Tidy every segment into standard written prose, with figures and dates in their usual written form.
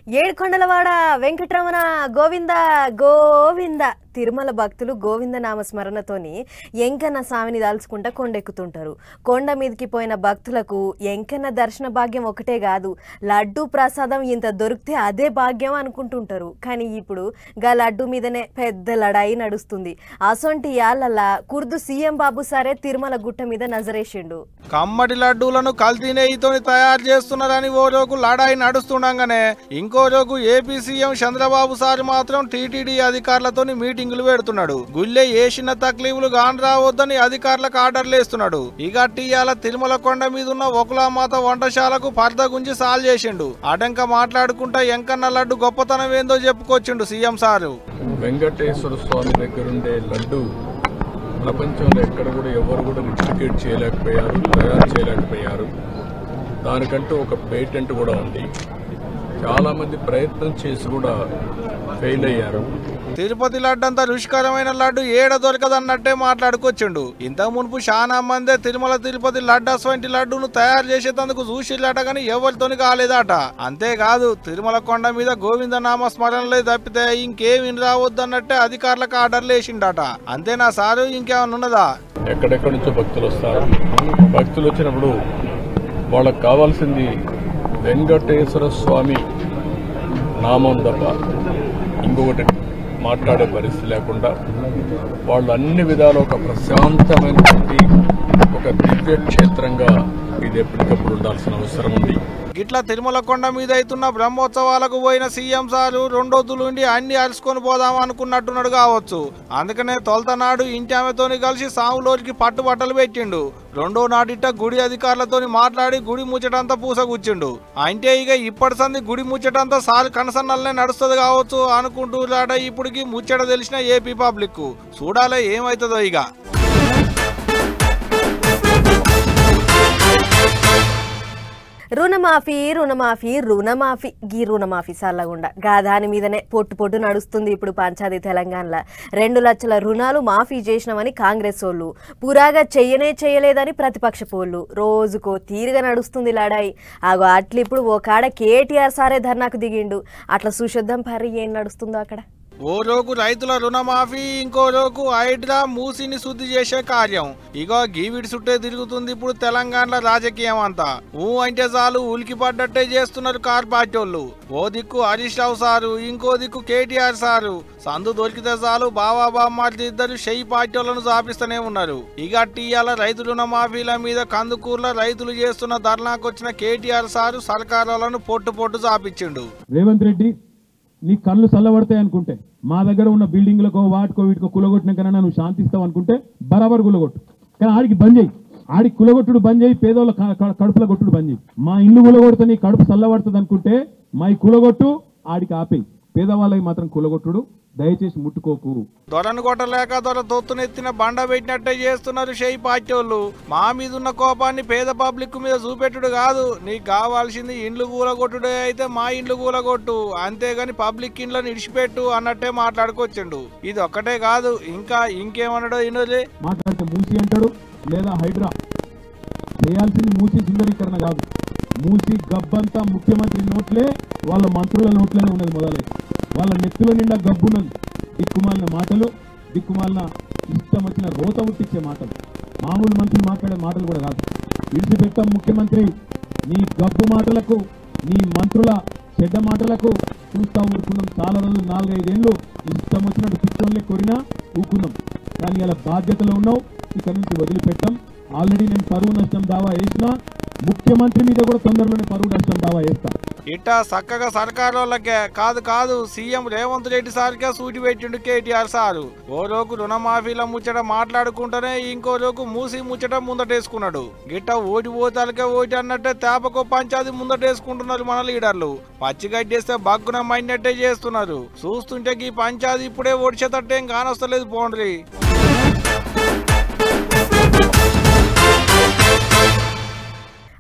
ఏడుకొండలవాడ వెంకటరమణ గోవింద గోవింద తిరుమల భక్తులు గోవింద నామ స్మరణతోని ఎంకన్న స్వామిని దాల్చుకుంటా కొండెక్కుతుంటారు. కొండ మీదకి పోయిన భక్తులకు ఎంకన్న దర్శన భాగ్యం ఒకటే కాదు, లడ్డు ప్రసాదం ఇంత దొరికితే అదే భాగ్యం అనుకుంటుంటారు. కానీ ఇప్పుడు గా లడ్డు మీదనే పెద్ద లడాయి నడుస్తుంది. అసొంటి యాళ్ళల్లా కుర్దు సీఎం బాబు సారే తిరుమల గుట్ట మీద నజరేసిండు. కమ్మడి లడ్డూలను కల్తీ నెయ్యితో తయారు చేస్తున్నారని ఓ రోజు లడాయి నడుస్తుండగానే ఇంకో రోజు ఏపీ సీఎం చంద్రబాబు సార్ మాత్రం టీటీడీ అధికారులతో మీటింగులు పెడుతున్నాడు. గుళ్ళే ఏసిన తక్లీఫ్లు గాని రావద్దని అధికారులకు ఆర్డర్లు వేస్తున్నాడు. ఇక టీయాల తిరుమల కొండ మీద ఉన్న ఒకలామాత వంటశాలకు పర్ద గుంచి సాల్ చేసిండు. అటంక మాట్లాడుకుంటా ఎంకన్న లడ్డు గొప్పతనం ఏందో చెప్పుకొచ్చిండు సీఎం సారు. వెంకటేశ్వర స్వామి దగ్గరుండే లడ్డు ప్రపంచంలో ఎక్కడ కూడా ఎవరు కూడా రిప్లికేట్ చేయలేకపోయారు, తయారు చేయలేకపోయారు. దానికంటూ ఒక పేటెంట్ కూడా ఉంది. చాలా మంది ప్రయత్నం చేసి కూడా ఫెయిల్ అయ్యారు. తిరుపతి లడ్డు అంతా రుచికరమైన లడ్డు ఏడ దొరకదన్నట్టే మాట్లాడుకొచ్చిండు. ఇంతకు మునుపు చాలా మందే తిరుపతి లడ్డు అసవంటి లడ్డును తయారు చేసేందుకు చూసిల్లట గానీ ఎవరితోని కాలేదట. అంతేకాదు తిరుమల కొండ మీద గోవింద నామ స్మరణలే తప్పితే ఇంకేమి రావద్దన్నట్టే అధికారులకు ఆర్డర్లు వేసిండట. అంతేనా సారు, ఇంకేమన్నా ఉన్నదా? ఎక్కడెక్కడి నుంచో భక్తులు వస్తారు. భక్తులు వచ్చినప్పుడు వాళ్ళకు కావాల్సింది వెంకటేశ్వర స్వామి నామం తప్ప ఇంకొకటి మాట్లాడే పరిస్థితి లేకుండా వాళ్ళు అన్ని విధాలు ఒక ప్రశాంతమైనటువంటి ఒక దివ్య క్షేత్రంగా ఇది ఎప్పటికప్పుడు ఉండాల్సిన అవసరం ఉంది. గిట్లా తిరుమల కొండ మీద అవుతున్న బ్రహ్మోత్సవాలకు పోయిన సీఎం సారు రెండొద్దులుండి అన్ని అరుచుకొని పోదాం అనుకున్నట్టున్నాడు కావచ్చు. అందుకనే తొలతనాడు ఇంటి ఆమెతోని కలిసి సాములోరికి పట్టుబట్టలు పెట్టిండు. రెండో నాటిట గుడి అధికారులతోని మాట్లాడి గుడి ముచ్చటంతా పూసగుచ్చిండు. అంటే ఇక ఇప్పటి సంది గుడి ముచ్చటంతా సారు కనసన్నలనే నడుస్తుంది కావచ్చు అనుకుంటూరాట. ఇప్పటికి ముచ్చట తెలిసిన ఏపీ పబ్లిక్ చూడాలే ఏమవుతుందో. ఇక రుణమాఫీ రుణమాఫీ రుణమాఫీ గీ రుణమాఫీ సల్లగుండా గాదాని మీదనే పొట్టు నడుస్తుంది. ఇప్పుడు పంచాయతీ తెలంగాణలో 2 లక్షల రుణాలు మాఫీ చేసినామని కాంగ్రెస్ వాళ్ళు, పురాగా చేయలేదని ప్రతిపక్ష పోళ్ళు. రోజుకో తీరుగా నడుస్తుంది లడాయి. ఆగో అట్లా ఇప్పుడు ఓ కాడ కేటీఆర్ సారే ధర్నాకు దిగిండు. అట్లా సుశుద్ధం పర్రి ఏం నడుస్తుందో అక్కడ. ఓ రోజు రైతుల రుణమాఫీ, ఇంకో రోజు హైడ్రా మూసిని శుద్ధి చేసే కార్యం. ఇగో గీవిడి చుట్టే తిరుగుతుంది ఇప్పుడు తెలంగాణలో రాజకీయం అంతా. అంటే చాలు ఉలికి పడ్డట్టే చేస్తున్నారు కార్ పార్టీ వాళ్ళు. ఓ దిక్కు హరీష్ రావు సారు, ఇంకో దిక్కు కేటీఆర్ సారు. సందు దొరికితే చాలు బావా బామ్మార్ది ఇద్దరు షెయి పార్టీ వాళ్ళను చాపిస్తూనే ఉన్నారు. ఇక టీయాల రైతు రుణమాఫీల మీద కందుకూరులో రైతులు చేస్తున్న ధర్నాకు వచ్చిన కేటీఆర్ సారు సర్కారులను పొట్టు చాపించిండు. రేవంత్ రెడ్డి నీ కళ్ళు చల్లబడతాయి అనుకుంటే, మా దగ్గర ఉన్న బిల్డింగ్లకో వాటికో వీటికో కులగొట్టినాకన్నా నువ్వు శాంతిస్తావు అనుకుంటే బరాబర్ కులగొట్టు. కానీ ఆడికి బంద్ చేయి, ఆడికి కులగొట్టుడు బంద్ చేయి, పేదోళ్ళ కడుపుల కొట్టుడు బంద్ చేయి. మా ఇల్లు కులగొడితే నీ కడుపు చల్లబడుతుంది అనుకుంటే మా కులగొట్టు, ఆడికి ఆపేయి. పేదవాళ్ళకి మాత్రం కులగొట్టుడు దయచేసి ముట్టుకోకు. దొరను కొట్టలేక దొర తొత్తునెత్తిన బండ పెట్టినట్టే చేస్తున్నారు షెయి పార్టీ వాళ్ళు. మా మీద ఉన్న కోపాన్ని పేద పబ్లిక్ మీద చూపెట్టుడు కాదు, నీకు కావాల్సింది ఇండ్లు కూలగొట్టుడే అయితే మా ఇండ్లు కూలగొట్టు, అంతేగాని పబ్లిక్ ఇండ్లను ఇడిచిపెట్టు అన్నట్టే మాట్లాడుకొచ్చిండు. ఇది ఒక్కటే కాదు, ఇంకేమన్నాడో ఇనులే. మాట్లాడితే మూసి అంటాడు, లేదా హైడ్రా. చేయాల్సింది మూసి సుందరీకరణ కాదు, మూసి గబ్బంతా ముఖ్యమంత్రి నోట్లే, వాళ్ళ మంత్రుల నోట్లోనే ఉన్నది. మొదలై వాళ్ళ నెత్తుల నిండా గబ్బున్నది. దిక్కుమాలిన మాటలు, దిక్కుమాలిన ఇష్టం వచ్చిన రోత ఉట్టించే మాటలు, మామూలు మంత్రులు మాట్లాడే మాటలు కూడా కాదు. విడిచిపెట్టాం ముఖ్యమంత్రి, నీ గబ్బు మాటలకు, నీ మంత్రుల చెడ్డ మాటలకు చూస్తా ఊరుకున్నాం. చాలా రోజులు 4-5 ఏళ్ళు ఇష్టం వచ్చినట్టు పిచ్చోళ్ళే కొరినా ఊకున్నాం. కానీ ఇలా బాధ్యతలో ఉన్నావు, ఇక్కడ నుంచి వదిలిపెట్టాం. ఆల్రెడీ నేను పరువు నష్టం దావా వేసినా, ముఖ్యమంత్రి మీద కూడా తొందరలోనే పరువు నష్టం దావా వేస్తా. ఇట్టా చక్కగా సర్కారు వాళ్ళకే కాదు సీఎం రేవంత్ రెడ్డి సార్కే సూటి పెట్టిండు కేటీఆర్ సారు. ఓ రోజు రుణమాఫీల ముచ్చట మాట్లాడుకుంటూనే ఇంకో రోజు మూసి ముచ్చట ముందటేసుకున్నాడు. గిట్ట ఓటిపోతాలకే ఓటి అన్నట్టే తేపకో పంచాది ముందటేసుకుంటున్నారు మన లీడర్లు. పచ్చిగడ్డేస్తే బగ్గున మైనట్టే చేస్తున్నారు. చూస్తుంటే ఈ పంచాది ఇప్పుడే ఓడిచేటట్టేం కానొస్తలేదు పోండ్రి.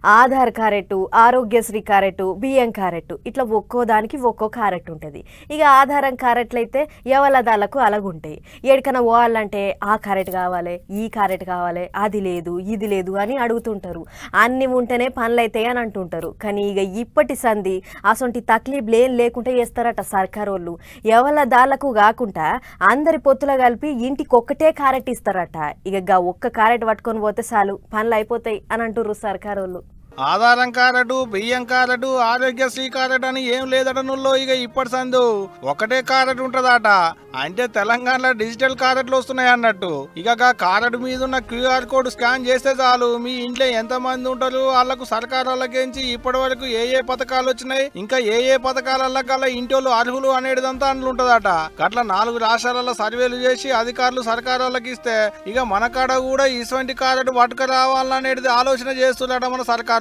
ఆధార్ కారెట్టు, ఆరోగ్యశ్రీ కారెట్టు, బియ్యం కారెట్టు ఇట్లా ఒక్కో దానికి ఒక్కో కారెట్ ఉంటుంది. ఇక ఆధారం కారెట్లయితే ఎవలదాలకు అలాగుంటాయి. ఎక్కడికైనా పోవాలంటే ఆ కారెట్ కావాలి, ఈ కారెట్ కావాలి, అది లేదు ఇది లేదు అని అడుగుతుంటారు. అన్ని ఉంటేనే పనులు అవుతాయి అని అంటుంటారు. కానీ ఇక ఇప్పటి సంధి అసొంటి తక్లీఫ్లు ఏం లేకుండా చేస్తారట సర్కారు వాళ్ళు. ఎవలదాలకు కాకుండా అందరి పొత్తులో కలిపి ఇంటికి ఒక్కటే కారెట్ ఇస్తారట. ఇక ఒక్క కారెట్ పట్టుకొని పోతే చాలు పనులు అయిపోతాయి అని అంటుర్రు సర్కారు వాళ్ళు. ఆధారం కార్డు, బియ్యం కార్డు, ఆరోగ్యశ్రీ కార్డు అని ఏం లేదట నుల్లో. ఇక ఇప్పటి సందు ఒకటే కార్డు ఉంటదట. అంటే తెలంగాణలో డిజిటల్ కార్డులు వస్తున్నాయి అన్నట్టు. ఇక కార్డు మీద ఉన్న క్యూఆర్ కోడ్ స్కాన్ చేస్తే చాలు మీ ఇంట్లో ఎంత మంది ఉంటారు వాళ్ళకు సర్కారు వాళ్ళకించి ఇప్పటి వరకు ఏ పథకాలు వచ్చినాయి, ఇంకా ఏ పథకాల కల్లా ఇంటోళ్ళు అర్హులు అనేటిదంతా అందులో ఉంటదట. అట్లా 4 రాష్ట్రాలలో సర్వేలు చేసి అధికారులు సర్కారు వాళ్ళకి ఇస్తే ఇక మన కాడ కూడా ఇటువంటి కార్డు పట్టుకు రావాలనేది ఆలోచన చేస్తున్నారట మన సర్కారు.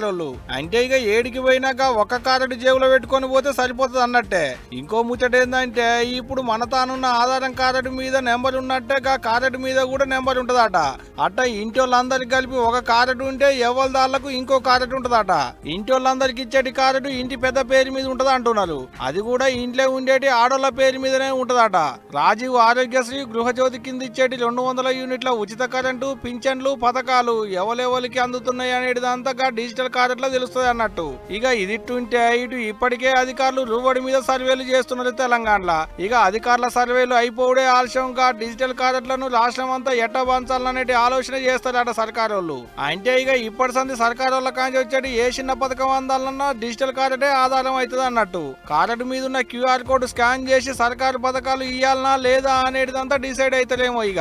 అంటే ఇక ఏడికి పోయినాక ఒక్క కార్డు జేబులో పెట్టుకొని పోతే సరిపోతుంది అన్నట్టే. ఇంకో ముచ్చట ఏంటంటే ఇప్పుడు మన తానున్న ఆధారం కార్డు మీద నెంబర్ ఉన్నట్టే కార్డు మీద కూడా నెంబర్ ఉంటదట. అట్ట ఇంటి వాళ్ళందరికి కలిపి ఒక కార్డు ఉంటే ఎవరి దాళ్లకు ఇంకో కార్డు ఉంటదట. ఇంటి వాళ్ళందరికి ఇచ్చేటి కార్డు ఇంటి పెద్ద పేరు మీద ఉంటది అంటున్నారు. అది కూడా ఇంట్లో ఉండేటి ఆడోళ్ళ పేరు మీదనే ఉంటదట. రాజీవ్ ఆరోగ్యశ్రీ గృహజ్యోతి కింద ఇచ్చేటి 200 యూనిట్ల ఉచిత కరెంటు, పింఛన్లు పథకాలు ఎవరెవరికి అందుతున్నాయి అనేటిదంతా డిజిటల్ కార్డులో తెలుస్తుంది అన్నట్టు. ఇక ఇదిట్టుంటే ఇటు ఇప్పటికే అధికారులు రూబడి మీద సర్వేలు చేస్తున్నారు తెలంగాణలో. ఇక అధికారుల సర్వేలు అయిపోవడే ఆలస్యంగా డిజిటల్ కార్డులను రాష్ట్రం అంతా ఎట్ట పంచాలనేటి ఆలోచన చేస్తారట సర్కారు వాళ్ళు. అంటే ఇక ఇప్పటి సంది సర్కారు వాళ్ళ కాంచి వచ్చేటి ఏ చిన్న పథకం అందాలన్నా డిజిటల్ కార్డే ఆధారం అవుతుంది అన్నట్టు. కార్డు మీద ఉన్న క్యూఆర్ కోడ్ స్కాన్ చేసి సర్కారు పథకాలు ఇయ్యాలనా లేదా అనేటిదంతా డిసైడ్ అవుతలేమో. ఇక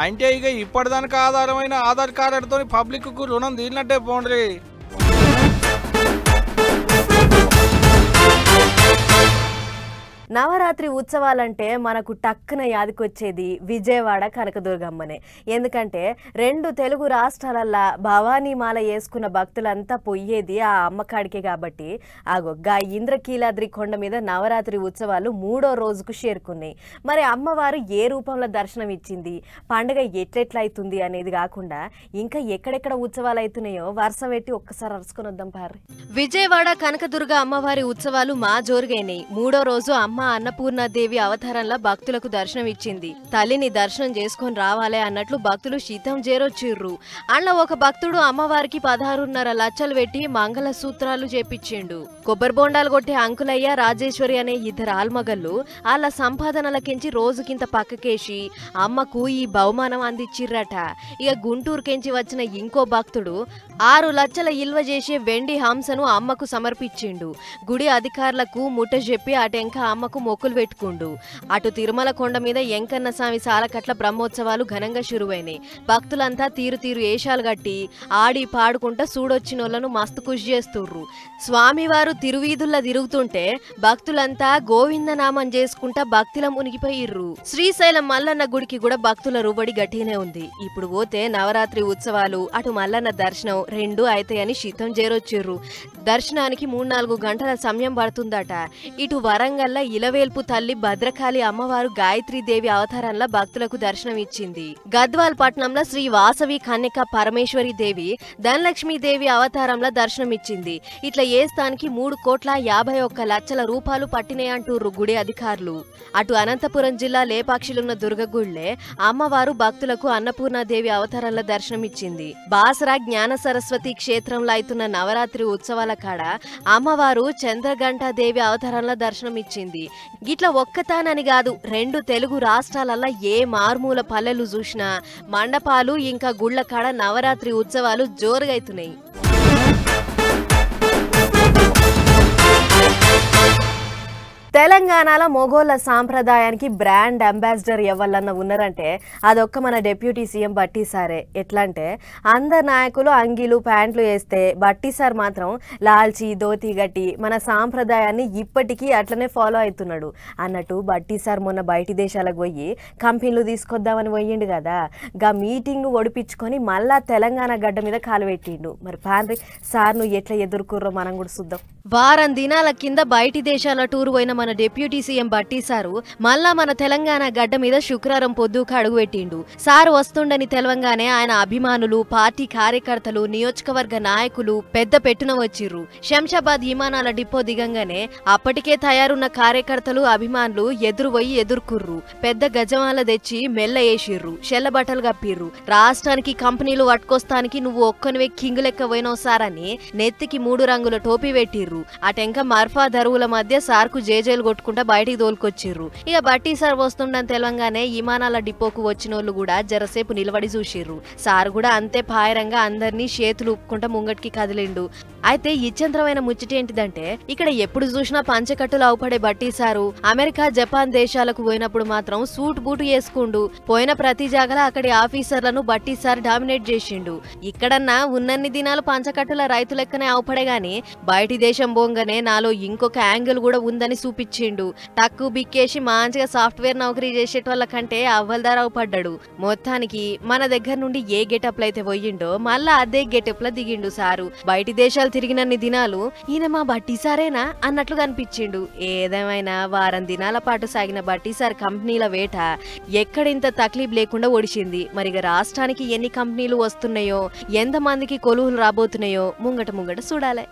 అంటే ఇక ఇప్పటిదానికి ఆధారమైన ఆధార్ కార్డుతో పబ్లిక్ కు రుణం తీరినట్టే పోండ్రి. నవరాత్రి ఉత్సవాలంటే మనకు టక్కున యాదికొచ్చేది విజయవాడ కనకదుర్గమ్మనే. ఎందుకంటే 2 తెలుగు రాష్ట్రాలల్లో భవానీమాల వేసుకున్న భక్తులంతా పొయ్యేది ఆ అమ్మకాడికే. కాబట్టి గా ఇంద్రకీలాద్రి కొండ మీద నవరాత్రి ఉత్సవాలు 3వ రోజుకు చేరుకున్నాయి. మరి అమ్మవారు ఏ రూపంలో దర్శనం ఇచ్చింది, పండుగ ఎట్లెట్లయితుంది అనేది కాకుండా ఇంకా ఎక్కడెక్కడ ఉత్సవాలు అవుతున్నాయో వరుస పెట్టి ఒక్కసారి అరుచుకొని వద్దాం పారి. విజయవాడ కనకదుర్గ అమ్మవారి ఉత్సవాలు మా జోరుగైనాయి. 3వ రోజు అమ్మ అన్నపూర్ణాదేవి అవతారంలో భక్తులకు దర్శనం ఇచ్చింది. తల్లిని దర్శనం చేసుకొని రావాలే అన్నట్లు భక్తులు శీతం చేరొచ్చిర్రు. అలా ఒక భక్తుడు అమ్మవారికి 16.5 లక్షలు పెట్టి మంగళ సూత్రాలు చేపించిండు. కొబ్బరి బొండాలు కొట్టే అంకులయ్య, రాజేశ్వరి అనే 2 ఆల్మగళ్ళు వాళ్ళ సంపాదనలకించి రోజుకింత పక్కకేసి అమ్మకు ఈ బహుమానం అందించిర్రట. ఇక గుంటూరుకెంచి వచ్చిన ఇంకో భక్తుడు 6 లక్షల ఇల్వ చేసే వెండి హంసను అమ్మకు సమర్పించిండు. గుడి అధికారులకు ముట్ట చెప్పి అటెంక అమ్మకు మొక్కులు పెట్టుకుండు. అటు తిరుమల కొండ మీద ఎంకన్న స్వామి సాలకట్ల బ్రహ్మోత్సవాలు ఘనంగా షురువైనాయి. భక్తులంతా తీరు ఏషాలు గట్టి ఆడి పాడుకుంటా సూడొచ్చినోళ్లను మస్తు కృషి చేస్తుర్రు. స్వామివారు తిరువీధుల్లా తిరుగుతుంటే భక్తులంతా గోవిందనామం చేసుకుంటా భక్తిలో మునిగిపోయిర్రు. శ్రీశైలం మల్లన్న గుడికి కూడా భక్తుల రూబడి గట్టిగానే ఉంది. ఇప్పుడు పోతే నవరాత్రి ఉత్సవాలు అటు మల్లన్న దర్శనం 2 అయితాయని శీతం చేరొచ్చిర్రు. దర్శనానికి 3-4 గంటల సమయం పడుతుందట. ఇటు వరంగల్ల ఇలవేల్పు తల్లి భద్రకాళి అమ్మవారు గాయత్రీదేవి అవతారంలో భక్తులకు దర్శనం ఇచ్చింది. గద్వాల్ పట్నంలో శ్రీ వాసవి కన్యక పరమేశ్వరి దేవి ధనలక్ష్మీదేవి అవతారంలో దర్శనం ఇచ్చింది. ఇట్లా ఏ స్థానికి 3,51 లక్షల రూపాయలు పట్టినాయంటూర్రు గుడి అధికారులు. అటు అనంతపురం జిల్లా లేపాక్షిలున్న దుర్గగుళ్లే అమ్మవారు భక్తులకు అన్నపూర్ణాదేవి అవతారంలో దర్శనం ఇచ్చింది. బాసరా జ్ఞాన సరస్వతి క్షేత్రంలో అవుతున్న నవరాత్రి ఉత్సవాల కాడ అమ్మవారు చంద్రఘంటాదేవి అవతారంలో దర్శనం ఇచ్చింది. గిట్లా ఒక్కతానని కాదు 2 తెలుగు రాష్ట్రాలల్లో ఏ మార్మూల పల్లెలు చూసినా మండపాలు ఇంకా గుళ్ల కాడ నవరాత్రి ఉత్సవాలు జోరుగైతున్నాయి. తెలంగాణలో మొగోళ్ళ సాంప్రదాయానికి బ్రాండ్ అంబాసిడర్ ఎవరన్నా ఉన్నారంటే అదొక్క మన డిప్యూటీ సీఎం బట్టి సారే. ఎట్లా అంటే అందరు నాయకులు అంగీలు ప్యాంట్లు వేస్తే బట్టి సార్ మాత్రం లాల్చీ ధోతి గట్టి మన సాంప్రదాయాన్ని ఇప్పటికీ అట్లనే ఫాలో అవుతున్నాడు అన్నట్టు. బట్టి సార్ మొన్న బయటి దేశాలకు పోయి కంపెనీలు తీసుకొద్దామని పోయిండు కదా. గా మీటింగ్ ఒడిపించుకొని మళ్ళా తెలంగాణ గడ్డ మీద కాలు పెట్టిండు. మరి పాండ్రి సార్ నువ్వు ఎట్లా ఎదుర్కొర్రో మనం కూడా చూద్దాం. వారం దినాల కింద బయటి దేశాల టూర్ పోయిన మన డిప్యూటీ సీఎం బట్టి సారు మళ్ళా మన తెలంగాణ గడ్డ మీద శుక్రవారం పొద్దుకు అడుగుపెట్టిండు. సారు వస్తుండని తెలవంగానే ఆయన అభిమానులు, పార్టీ కార్యకర్తలు, నియోజకవర్గ నాయకులు పెద్ద పెట్టున వచ్చిర్రు. శంషాబాద్ విమానాల డిపో దిగంగానే అప్పటికే తయారున్న కార్యకర్తలు, అభిమానులు ఎదురుపోయి ఎదుర్కుర్రు. పెద్ద గజమాల తెచ్చి మెల్ల వేసిర్రు, చెల్ల బట్టలు కప్పిర్రు. రాష్ట్రానికి కంపెనీలు పట్టుకొస్తానికి నువ్వు ఒక్కనివే కింగ్ లెక్క పోయినావు సార్ అని నెత్తికి 3 రంగుల టోపీ పెట్టిర్రు. అటెంక మర్ఫా దరువుల మధ్య సార్కు జేజేలు కొట్టుకుంటా బయటికి తోలుకొచ్చిర్రు. ఇక బట్టి సార్ వస్తుండని తెలవంగానే విమానాల డిపోకు వచ్చినోళ్ళు కూడా జరసేపు నిలబడి చూసిర్రు. సార్ కూడా అంతే పాయరంగా అందరినీ చేతులు ఊపుకుంటా ముంగటికి కదిలిండు. అయితే ఇచ్చంత్రమైన ముచ్చటేంటిదంటే ఇక్కడ ఎప్పుడు చూసినా పంచకట్టులు అవుపడే బట్టి సారు అమెరికా, జపాన్ దేశాలకు పోయినప్పుడు మాత్రం సూట్ బూటు వేసుకుండు. పోయిన ప్రతి జాగల అక్కడి ఆఫీసర్లను బట్టి సార్ డామినేట్ చేసిండు. ఇక్కడన్నా ఉన్నన్ని దినాలు పంచకట్టుల రైతు లెక్కనే అవుపడే గాని బయటి దేశం బోంగనే నాలో ఇంకొక యాంగిల్ కూడా ఉందని చూపించిండు. టక్కు బిక్కేసి మంచిగా సాఫ్ట్వేర్ నౌకరీ చేసేటోళ్ళ కంటే అవ్వల్దారావు పడ్డాడు. మొత్తానికి మన దగ్గర నుండి ఏ గెటప్లు అయితే పోయిండో మళ్ళా అదే గెటప్ ల దిగిండు సారు. బయటి దేశాలు తిరిగినన్ని దినాలు ఈయన మా బట్టి సారేనా అన్నట్లు కనిపించిండు. ఏదేమైనా వారం దినాల పాటు సాగిన బట్టి సార్ కంపెనీల వేట ఎక్కడింత తక్లీఫ్ లేకుండా ఒడిచింది. మరిగా రాష్ట్రానికి ఎన్ని కంపెనీలు వస్తున్నాయో, ఎంతమందికి కొలువులు రాబోతున్నాయో ముంగట చూడాలి.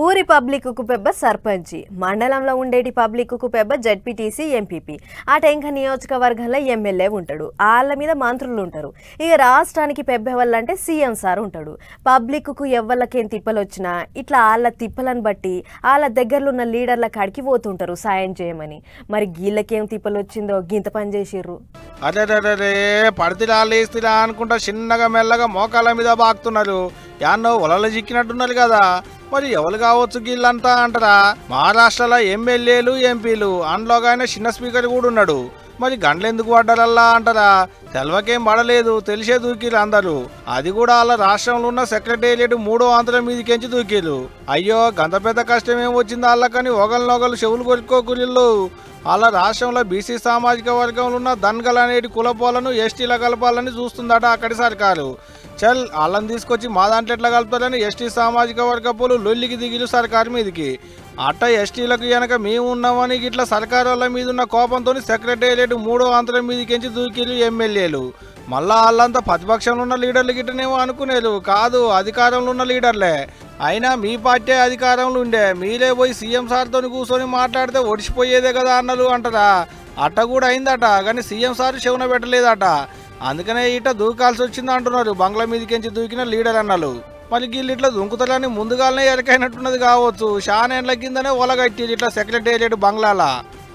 ఊరి పబ్లిక్ కు పెబ్బ సర్పంచి, మండలంలో ఉండేటి పబ్లిక్ కు పెబ్బ జడ్పీటీసీ, ఎంపీపీ, అటెంక నియోజకవర్గంలో ఎమ్మెల్యే ఉంటాడు. వాళ్ళ మీద మంత్రులు ఉంటారు. ఇక రాష్ట్రానికి పెబ్బెవల్లంటే సీఎం సార్ ఉంటాడు. పబ్లిక్ కు ఎవ్వళ్ళకేం తిప్పలు వచ్చినా ఇట్లా వాళ్ళ తిప్పలను బట్టి వాళ్ళ దగ్గరలో ఉన్న లీడర్ల కాడికి పోతుంటారు సాయం చేయమని. మరి గీళ్ళకేం తిప్పలు వచ్చిందో గింత పని చేసిర్రు. అదే పడితిలా లేస్తిలా అనుకుంటా చిన్నగా మెల్లగా మోకాళ్ళ మీద బాగుతున్నారు. యాన్నో ఒలలు చిక్కినట్టున్నారు కదా. మరి ఎవరు కావచ్చు గీళ్ళంతా అంటారా? మహారాష్ట్రలో ఎమ్మెల్యేలు, ఎంపీలు, అందులోగానే చిన్న స్పీకర్ కూడా ఉన్నాడు. మరి గండ్లెందుకు పడ్డారల్లా అంటారా? తెలవకేం పడలేదు, తెలిసే దూకిలు అందరూ. అది కూడా వాళ్ళ రాష్ట్రంలో ఉన్న సెక్రటేరియట్ 3వ అంతరం మీదకెంచి దూకిలు. అయ్యో గంత పెద్ద కష్టం ఏం వచ్చింది వాళ్ళకని ఒకరినొకరు చెవులు కొట్టుకోకులు. వాళ్ళ రాష్ట్రంలో బీసీ సామాజిక వర్గంలో ఉన్న దన్గల్ అనేటి కులపోలను ఎస్టీల కలపాలని చూస్తుందట అక్కడి సర్కారు. చల్ వాళ్ళని తీసుకొచ్చి మా దాంట్లో ఎట్లా కలుపుతారని ఎస్టీ సామాజిక వర్గపోలు లొల్లికి దిగిలు సర్కారు మీదకి. అట్ట ఎస్టీలకు కనుక మేము ఉన్నామని ఇట్లా సర్కారు వాళ్ళ మీద ఉన్న కోపంతో సెక్రటేరియట్ 3వ అంతరం మీదకించి దూకిలు ఎమ్మెల్యేలు. మళ్ళా వాళ్ళంతా ప్రతిపక్షంలో ఉన్న లీడర్లు గిట్టనేమో అనుకునేరు. కాదు, అధికారంలో ఉన్న లీడర్లే. అయినా మీ పార్టీ అధికారంలో ఉండే, మీరే పోయి సీఎం సార్తో కూర్చొని మాట్లాడితే ఒడిచిపోయేదే కదా అన్నలు అంటారా? అట్ట కూడా అయిందట, కానీ సీఎం సార్ చెవున పెట్టలేదట. అందుకనే ఇట్లా దూకాల్సి వచ్చింది అంటున్నారు బంగ్లా మీదకించి దూకిన లీడర్ అన్నలు. మరి వీళ్ళు ఇట్లా దుంకుతారని ముందుగానే ఎరకైనట్టున్నది కావచ్చు. షానేండ్ల కిందనే ఒలగట్టి ఇట్లా సెక్రటేరియట్ బంగ్లాలా.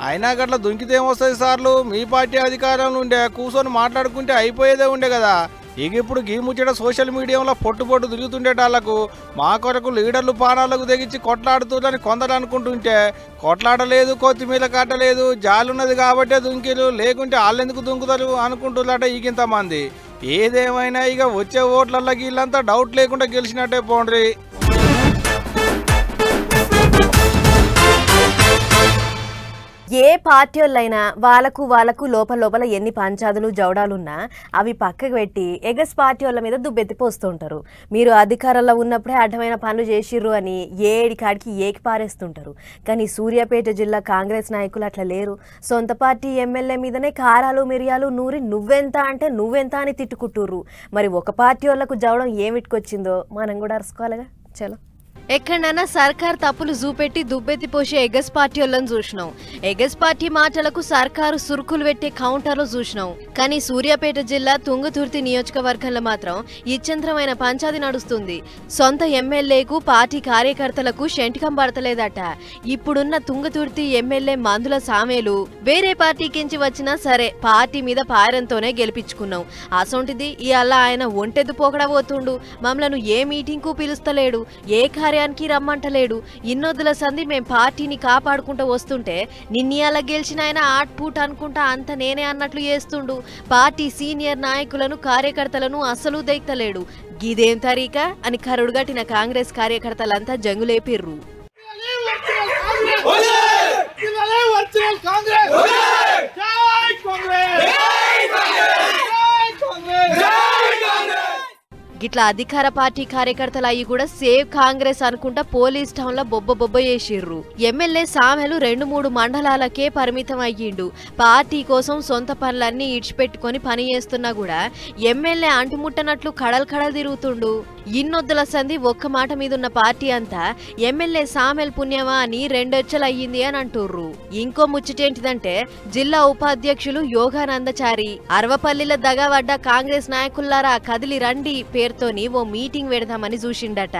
అయినా గట్లా దుంకితే ఏమొస్తుంది సార్లు? మీ పార్టీ అధికారంలో ఉండే, కూర్చొని మాట్లాడుకుంటే అయిపోయేదే ఉండే కదా. ఇక ఇప్పుడు గీ ముచ్చట సోషల్ మీడియాలో పొట్టు తిరుగుతుండేటాళ్లకు మా కొరకు లీడర్లు పానాలకు తెగించి కొట్లాడుతుందని కొందరు అనుకుంటుంటే, కొట్లాడలేదు, కొత్తిమీర కట్టలేదు, జాలున్నది కాబట్టే దుంకిలు, లేకుంటే వాళ్ళెందుకు దుంకుతారు అనుకుంటున్నారట ఈగింతమంది. ఏదేమైనా ఇక వచ్చే ఓట్లల్లో వీళ్ళంతా డౌట్ లేకుండా గెలిచినట్టే పోండ్రి. ఏ పార్టీ వాళ్ళైనా వాళ్ళకు లోపల ఎన్ని పంచాదులు జవడాలున్నా అవి పక్కకు పెట్టి ఎగస్ పార్టీ వాళ్ళ మీద దుబ్బెత్తి పోస్తుంటారు. మీరు అధికారంలో ఉన్నప్పుడే అడ్డమైన పనులు చేసిర్రు అని ఏడి కాడికి ఏకి పారేస్తుంటారు. కానీ సూర్యాపేట జిల్లా కాంగ్రెస్ నాయకులు అట్లా లేరు. సొంత పార్టీ ఎమ్మెల్యే మీదనే కారాలు మిరియాలు నూరి నువ్వెంత అంటే నువ్వెంత అని తిట్టుకుంటుర్రు. మరి ఒక పార్టీ వాళ్ళకు జవడం ఏమిటికొచ్చిందో మనం కూడా అరుసుకోవాలిగా. చలో, ఎక్కడైనా సర్కార్ తప్పులు చూపెట్టి దుబ్బెత్తి పోసే ఎగస్ పార్టీ వాళ్ళని చూసినాం. ఎగస్ పార్టీ మాటలకు సర్కారు సురుకులు పెట్టే కౌంటర్లు చూసినాం. కానీ సూర్యాపేట జిల్లా తుంగతుర్తి నియోజకవర్గంలో మాత్రం ఇచ్చంత్రమైన పంచాది నడుస్తుంది. సొంత ఎమ్మెల్యేకు, పార్టీ కార్యకర్తలకు శంటికం పడతలేదట. ఇప్పుడున్న తుంగతుర్తి ఎమ్మెల్యే మందుల సామేలు వేరే పార్టీకించి వచ్చినా సరే పార్టీ మీద పారంతోనే గెలిపించుకున్నాం. అసొంటిది ఇవాళ ఆయన ఒంటెద్దు పోకడబోతుండు. మమ్మలను ఏ మీటింగ్ కు పిలుస్తలేడు, ఏ కార్యానికి రమ్మంటలేడు. ఇన్నొద్దుల సంధి మేం పార్టీని కాపాడుకుంటూ వస్తుంటే నిన్నయాల గెలిచిన ఆయన ఆట్పూట్ అనుకుంటా అంత నేనే అన్నట్లు చేస్తుండు. పార్టీ సీనియర్ నాయకులను, కార్యకర్తలను అసలు దైతలేడు. గిదేం తరీకా అని కరుడుగట్టిన కాంగ్రెస్ కార్యకర్తలంతా జంగులేపిర్రు. గిట్లా అధికార పార్టీ కార్యకర్తలు అయ్యి కూడా సేవ్ కాంగ్రెస్ అనుకుంటా పోలీస్ టౌన్ లో బొబ్బ చేసిర్రు. ఎమ్మెల్యే సామెలు 2-3 మండలాలకే పరిమితం అయ్యిండు. పార్టీ కోసం సొంత పనులన్నీ ఇడిచిపెట్టుకొని పని చేస్తున్నా కూడా ఎమ్మెల్యే అంటుముట్టనట్లు కడలు తిరుగుతుండు. ఇన్నొద్దుల సంధి ఒక్క మాట మీదున్న పార్టీ అంతా ఎమ్మెల్యే సామెల్ పుణ్యమా అని 2 వచ్చలు అయ్యింది అని అంటుర్రు. ఇంకో ముచ్చటేంటిదంటే జిల్లా ఉపాధ్యక్షులు యోగానందచారి అరవపల్లిలో దగవడ్డ కాంగ్రెస్ నాయకుల్లారా కదిలి రండి పేరుతోని ఓ మీటింగ్ పెడదామని చూసిండట.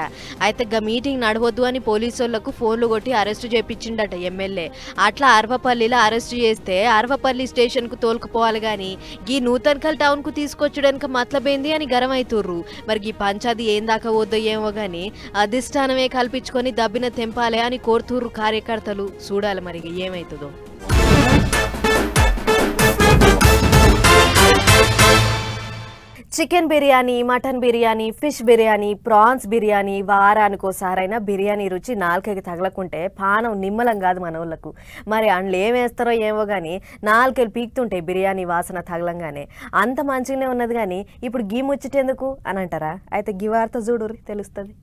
అయితే గా మీటింగ్ నడవద్దు అని పోలీసులకు ఫోన్లు కొట్టి అరెస్టు చేపించిండట ఎమ్మెల్యే. అట్లా అరవపల్లిలో అరెస్టు చేస్తే అరవపల్లి స్టేషన్ కు తోలుకుపోవాలి గాని గీ నూతన్కల్ టౌన్ కు తీసుకొచ్చడానికి మతలబేంది అని గరమైతుర్రు. మరి ఈ పంచాది ఏం దాకా వద్దో ఏమో గాని అధిష్టానమే కల్పించుకొని దబ్బిన తెంపాలే అని కోరుతుర్రు కార్యకర్తలు. చూడాలి మరి ఏమైతుందో. Chicken biryani, mutton biryani, fish biryani, prawns biryani వారానికోసారైనా బిర్యానీ రుచి నాలుకకి తగలకుంటే పానం నిమ్మలం కాదు మనోళ్లకు. మరి అందులో ఏమేస్తారో ఏమో కానీ నాలుకలు పీకుతుంటాయి బిర్యానీ వాసన తగలంగానే. అంత మంచిగానే ఉన్నది కానీ ఇప్పుడు గీ ముచ్చటెందుకు అని అంటారా? అయితే గీ వార్త చూడుర్రి తెలుస్తుంది.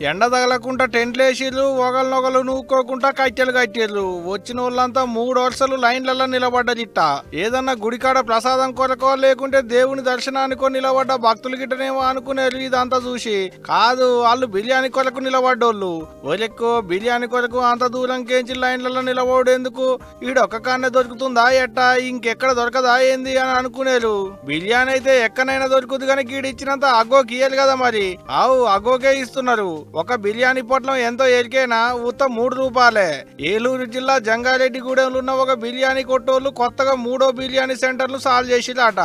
ఎండ తగలకుండా టెంట్లేసిర్రు, ఒకరినొకరు నూక్కోకుండా కట్టెలు కట్టిర్రు. వచ్చిన వాళ్ళంతా 3 వరుసలు లైన్లలో నిలబడ్డదిట్ట. ఏదన్నా గుడికాడ ప్రసాదం కొరకో లేకుంటే దేవుని దర్శనానికో నిలబడ్డ భక్తులు గిట్టనేమో అనుకునేరు. ఇదంతా చూసి కాదు, వాళ్ళు బిర్యానీ కొరకు నిలబడ్డోళ్ళు. ఒరెక్కో బిర్యానీ కొరకు అంత దూరం కేంచి లైన్లలో నిలబడేందుకు ఈడొక్క కాన్నే దొరుకుతుందా ఎట్టా, ఇంకెక్కడ దొరకదా ఏంది అని అనుకునేరు. బిర్యానీ అయితే ఎక్కడైనా దొరుకుతుంది కానీ గీడిచ్చినంత అగ్గోకి ఇయ్యాలి కదా. మరి ఆవు అగ్గోకే ఇస్తున్నారు. ఒక బిర్యానీ పొట్లం ఎంతో ఎరికైనా ఉత్త 3 రూపాయలే. ఏలూరు జిల్లా జంగారెడ్డిగూడెంలో ఉన్న ఒక బిర్యానీ కొట్టోళ్ళు కొత్తగా 3వ బిర్యానీ సెంటర్లు సాల్వ్ చేసిరాట.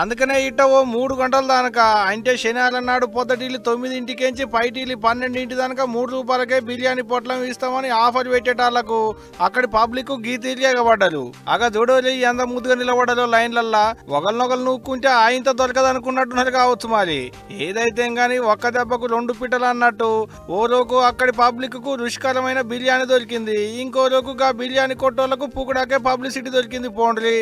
అందుకనే ఇట్ట ఓ 3 గంటల దానక అంటే శనివారం నాడు పొద్దుటిల్లి 9ంటికేంచి పైటిల్లి 12ంటి దానక 3 రూపాయలకే బిర్యానీ పొట్లం ఇస్తామని ఆఫర్ పెట్టేటాళ్లకు అక్కడి పబ్లిక్ గీతిరిగబడ్డారు. అగ చూడోలి ఎంత ముద్దుగా నిలబడ్డారో లైన్లల్లా. ఒకరినొకరు నూక్కుంటే ఆయంత దొరకదనుకున్నట్టున్నారు కావచ్చు. మరి ఏదైతే గానీ ఒక్క దెబ్బకు 2 పిట్టలు అన్నట్టు ఓ రోజు అక్కడి పబ్లిక్ కు రుచికరమైన బిర్యానీ దొరికింది. ఇంకో రోజుగా బిర్యానీ కొట్టోళ్లకు పుకుడాకే పబ్లిసిటీ దొరికింది. పోండ్రి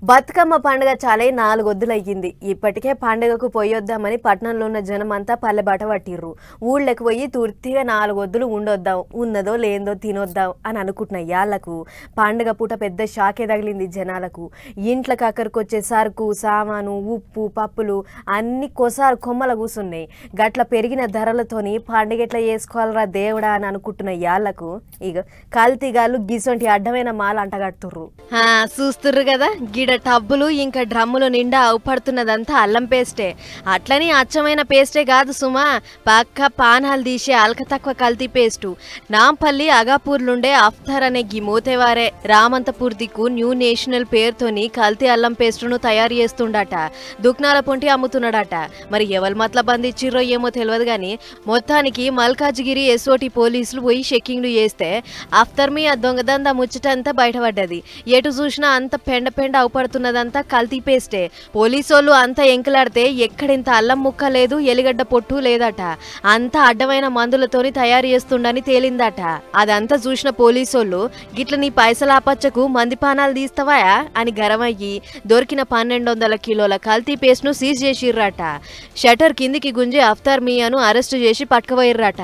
బతుకమ్మ పండుగ చాలే 4 వద్దులయ్యింది. ఇప్పటికే పండుగకు పోయొద్దామని పట్టణంలో ఉన్న జనమంతా పల్లెబాట పట్టిర్రు. ఊళ్ళకి పోయి తూర్తిగా 4 వద్దులు ఉండొద్దాం, ఉన్నదో లేదో తినొద్దాం అని అనుకుంటున్న యాళ్లకు పండుగ పూట పెద్ద షాకే తగిలింది జనాలకు. ఇంట్లోకి అక్కడికొచ్చే సరుకు సామాను, ఉప్పు, పప్పులు అన్ని కొమ్మల కూసున్నాయి. గట్ల పెరిగిన ధరలతోని పండుగ ఎట్లా చేసుకోవాలరా దేవుడా అని అనుకుంటున్న యాళ్లకు ఇక కల్తీగాళ్ళు గిసొంటి అడ్డమైన మాల అంటగడుతుర్రు. చూస్తుర్రు కదా, గిడ టబ్బులు ఇంకా డ్రమ్ములు నిండా అవుపడుతున్నదంతా అల్లం పేస్టే. అట్లని అచ్చమైన పేస్టే కాదు సుమా, పక్క పానాలు తీసే అల్క తక్కువ కల్తీ పేస్టు. నాంపల్లి అగాపూర్లుండే అఫ్తార్ అనే గీ మోతేవారే రామంతపూర్ దిక్కు న్యూ నేషనల్ పేరుతోని కల్తీ అల్లం పేస్టును తయారు చేస్తుండట. దుక్నాల పొంటి అమ్ముతున్నాడట. మరి ఎవరు మతల బంధించిర్రో ఏమో తెలియదు గాని మొత్తానికి మల్కాజ్గిరి ఎస్ఓటి పోలీసులు పోయి చెక్కింగ్లు చేస్తే అఫ్తార్ మీ ఆ దొంగదందా ముచ్చటంతా బయటపడ్డది. ఎటు చూసినా అంత పెండ అవుపడుతున్నదంతా కల్తీ పేస్టే. పోలీసోళ్ళు అంతా ఎంకలాడితే ఎక్కడింత అల్లం ముక్క లేదు, ఎలిగడ్డ పొట్టు లేదట. అంతా అడ్డమైన మందులతోని తయారు చేస్తుండని తేలిందట. అదంతా చూసిన పోలీసోళ్ళు గిట్ల నీ పైసల ఆపచ్చకు మంది పానాలు తీస్తావా అని గరమయ్యి దొరికిన 1200 కిలోల కల్తీ పేస్ట్ ను సీజ్ చేసిర్రట. షటర్ కిందికి గుంజి అఫ్తార్ మియాను అరెస్టు చేసి పట్టుకుపోయిర్రట.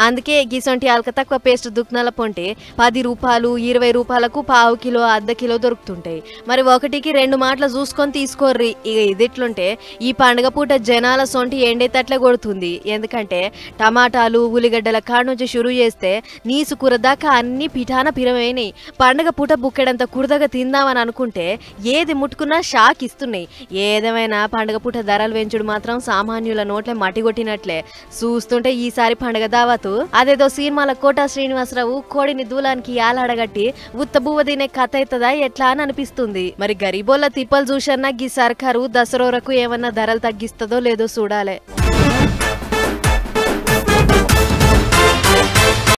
అందుకే గిసొంటి అల్క తక్కువ పేస్ట్ దుక్నాల పొంటే 10 రూపాయలు 20 రూపాయలకు 1/2 కిలో 1/2 కిలో దొరుకుతుంటాయి. మరి 1కి 2 మాటలు చూసుకొని తీసుకోర్రి. ఇక ఇదిట్లుంటే ఈ పండుగ పూట జనాల సొంటి ఎండేతట్లే కొడుతుంది. ఎందుకంటే టమాటాలు ఉల్లిగడ్డల కాడ నుంచి షురు చేస్తే నీసు కూర దాకా అన్ని పిఠాన పిరమైనాయి. పండుగ పూట బుక్కెడంత కురదగా తిందామని అనుకుంటే ఏది ముట్టుకున్నా షాక్ ఇస్తున్నాయి. ఏదేమైనా పండుగ పూట ధరలు పెంచుడు మాత్రం సామాన్యుల నోట్లే మట్టిగొట్టినట్లే. చూస్తుంటే ఈసారి పండుగ దావతు అదేదో సినిమాల కోట శ్రీనివాసరావు కోడిని దూలానికి యాలాడగట్టి ఉత్తబువ్వ తినే కథ అవుతుందా ఎట్లా అని అనిపిస్తుంది. మరి గరీబోళ్ళ తిప్పలు చూసన్నా గీ సర్కారు దసరోరకు ఏమన్నా ధరలు తగ్గిస్తుందో లేదో చూడాలి.